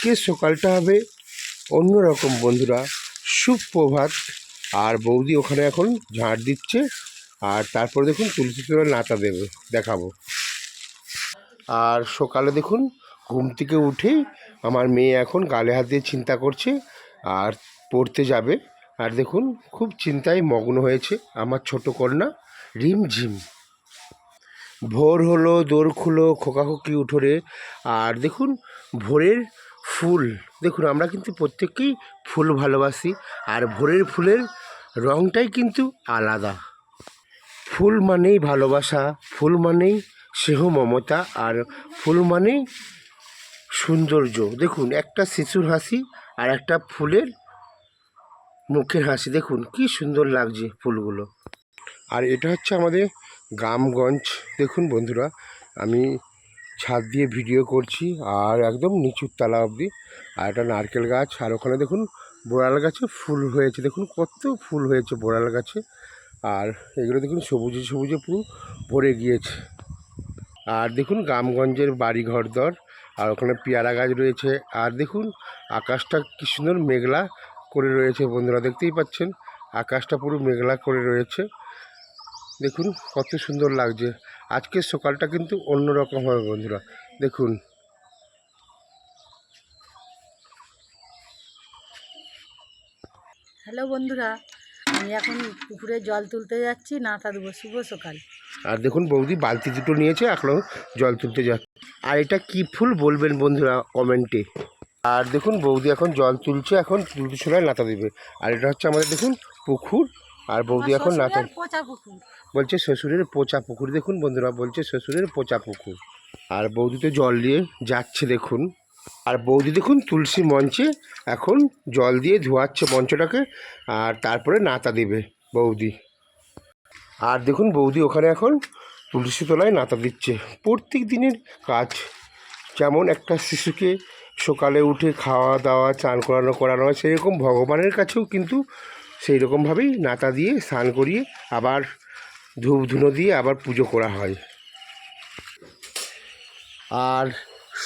আজকের সকালটা হবে অন্যরকম বন্ধুরা। সুপ্রভাত। আর বৌদি ওখানে এখন ঝাড় দিচ্ছে, আর তারপরে দেখুন তুলসী তলায় নাতা দেবে, দেখাবো। আর সকালে দেখুন ঘুম থেকে উঠেই আমার মেয়ে এখন গালে হাত দিয়ে চিন্তা করছে আর পড়তে যাবে। আর দেখুন খুব চিন্তায় মগ্ন হয়েছে আমার ছোট কন্যা রিমঝিম। ভোর হলো, দোর খুলো, খোকাখুকি উঠোরে। আর দেখুন ভোরের ফুল, দেখুন আমরা কিন্তু প্রত্যেককেই ফুল ভালোবাসি, আর ভোরের ফুলের রঙটাই কিন্তু আলাদা। ফুল মানেই ভালোবাসা, ফুল মানেই স্নেহ মমতা, আর ফুল মানেই সৌন্দর্য। দেখুন একটা শিশুর হাসি আর একটা ফুলের মুখের হাসি, দেখুন কি সুন্দর লাগছে ফুলগুলো। আর এটা হচ্ছে আমাদের গ্রামগঞ্জ। দেখুন বন্ধুরা, আমি ছাদ দিয়ে ভিডিও করছি আর একদম নিচুর তলা অবধি। আর একটা নারকেল গাছ, আর ওখানে দেখুন বোড়াল গাছে ফুল হয়েছে, দেখুন কত ফুল হয়েছে বোড়াল গাছে। আর এগুলো দেখুন সবুজে সবুজে পুরো ভরে গিয়েছে। আর দেখুন গ্রামগঞ্জের বাড়ি ঘরদর, আর ওখানে পেয়ারা গাছ রয়েছে। আর দেখুন আকাশটা কি সুন্দর মেঘলা করে রয়েছে বন্ধুরা, দেখতেই পাচ্ছেন আকাশটা পুরো মেঘলা করে রয়েছে। দেখুন কত সুন্দর লাগছে। আজকের সকালটা কিন্তু অন্যরকম হবে বন্ধুরা, দেখুন। হ্যালো বন্ধুরা, আমি এখন পুকুরে জল তুলতে যাচ্ছি, নাতা দেবো। শুভ সকাল। আর দেখুন বৌদি বালতি দুটো নিয়েছে, এখনও জল তুলতে যাচ্ছে। আর এটা কি ফুল বলবেন বন্ধুরা কমেন্টে। আর দেখুন বৌদি এখন জল তুলছে, এখন তুলতে সময় নাতা দেবে। আর এটা হচ্ছে আমাদের দেখুন পুকুর, আর বৌদি এখন নাতা পচা পুকুর বলছে, শ্বশুরের পচা পুকুর। দেখুন বন্ধুরা বলছে শ্বশুরের পচা পুকুর। আর বৌদি তো জল দিয়ে যাচ্ছে দেখুন। আর বৌদি দেখুন তুলসী মঞ্চে এখন জল দিয়ে ধোয়াচ্ছে মঞ্চটাকে, আর তারপরে নাতা দেবে বৌদি। আর দেখুন বৌদি ওখানে এখন তুলসী তলায় নাতা দিচ্ছে। প্রত্যেক দিনের কাজ, যেমন একটা শিশুকে সকালে উঠে খাওয়া দাওয়া চান করানো হয়, সেরকম ভগবানের কাছেও কিন্তু সেই রকমভাবেই নাতা দিয়ে স্নান করিয়ে আবার ধূপ ধুনো দিয়ে আবার পুজো করা হয়। আর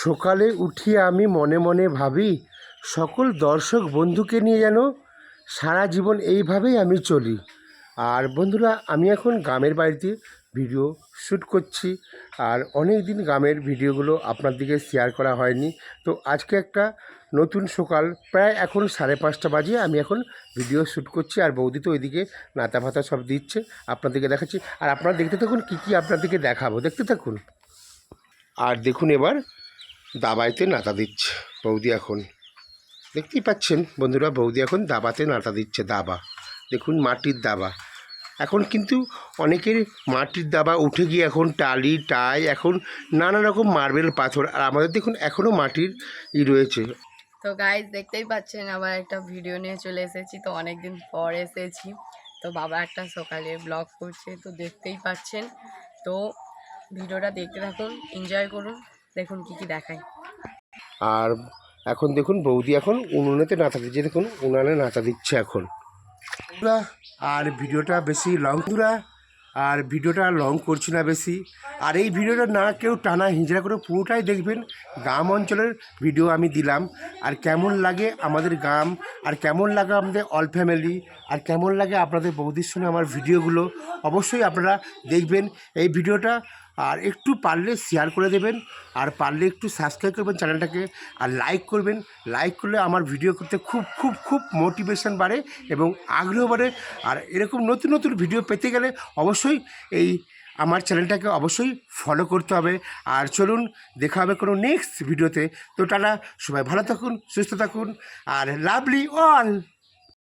সকালে উঠিয়ে আমি মনে মনে ভাবি, সকল দর্শক বন্ধুকে নিয়ে যেন সারা জীবন এইভাবেই আমি চলি। আর বন্ধুরা, আমি এখন গ্রামের বাড়িতে ভিডিও শ্যুট করছি, আর অনেক দিন গ্রামের ভিডিওগুলো আপনার দিকে শেয়ার করা হয়নি। তো আজকে একটা নতুন সকাল, প্রায় এখন 5:30 বাজে, আমি এখন ভিডিও শ্যুট করছি। আর বৌদি তো ওইদিকে নাতা ভাতা সব দিচ্ছে, আপনাদেরকে দেখাচ্ছি। আর আপনারা দেখতে থাকুন কী কী আপনাদেরকে দেখাবো, দেখতে থাকুন। আর দেখুন এবার দাবাইতে নাতা দিচ্ছে বৌদি এখন, দেখতেই পাচ্ছেন বন্ধুরা, বৌদি এখন দাবাতে নাতা দিচ্ছে। দাবা দেখুন, মাটির দাবা। এখন কিন্তু অনেকের মাটির দাবা উঠে গিয়ে এখন টালি টাই, এখন নানা রকম মার্বেল পাথর। আর আমাদের দেখুন এখনও মাটির রয়েছে। তো গাইজ দেখতেই পাচ্ছেন, আবার একটা ভিডিও নিয়ে চলে এসেছি। তো অনেক দিন পর এসেছি, তো বাবা একটা সকালে ব্লগ করছে, তো দেখতেই পাচ্ছেন। তো ভিডিওটা দেখতে থাকুন, এনজয় করুন, দেখুন কি কি দেখায়। আর এখন দেখুন বৌদি এখন উনুনেতে নাতা দিচ্ছে, দেখুন উনানে নাতা দিচ্ছে এখন। আর ভিডিওটা বেশি লং করছি না বেশি। আর এই ভিডিওটা না কেউ টানা হিঞ্জড়া করে পুরোটাই দেখবেন। গ্রাম অঞ্চলের ভিডিও আমি দিলাম, আর কেমন লাগে আমাদের গ্রাম, আর কেমন লাগে আমাদের অল ফ্যামিলি, আর কেমন লাগে আপনাদের বৌদির সঙ্গে আমার ভিডিওগুলো, অবশ্যই আপনারা দেখবেন এই ভিডিওটা। আর একটু পারলে শেয়ার করে দেবেন, আর পারলে একটু সাবস্ক্রাইব করবেন চ্যানেলটাকে, আর লাইক করবেন। লাইক করলে আমার ভিডিও করতে খুব খুব খুব মোটিভেশন বাড়ে এবং আগ্রহ বাড়ে। আর এরকম নতুন নতুন ভিডিও পেতে গেলে অবশ্যই এই আমার চ্যানেলটাকে অবশ্যই ফলো করতে হবে। আর চলুন দেখা হবে কোনো নেক্সট ভিডিওতে। তো টাটা, সবাই ভালো থাকুন, সুস্থ থাকুন, আর লাভলি অল।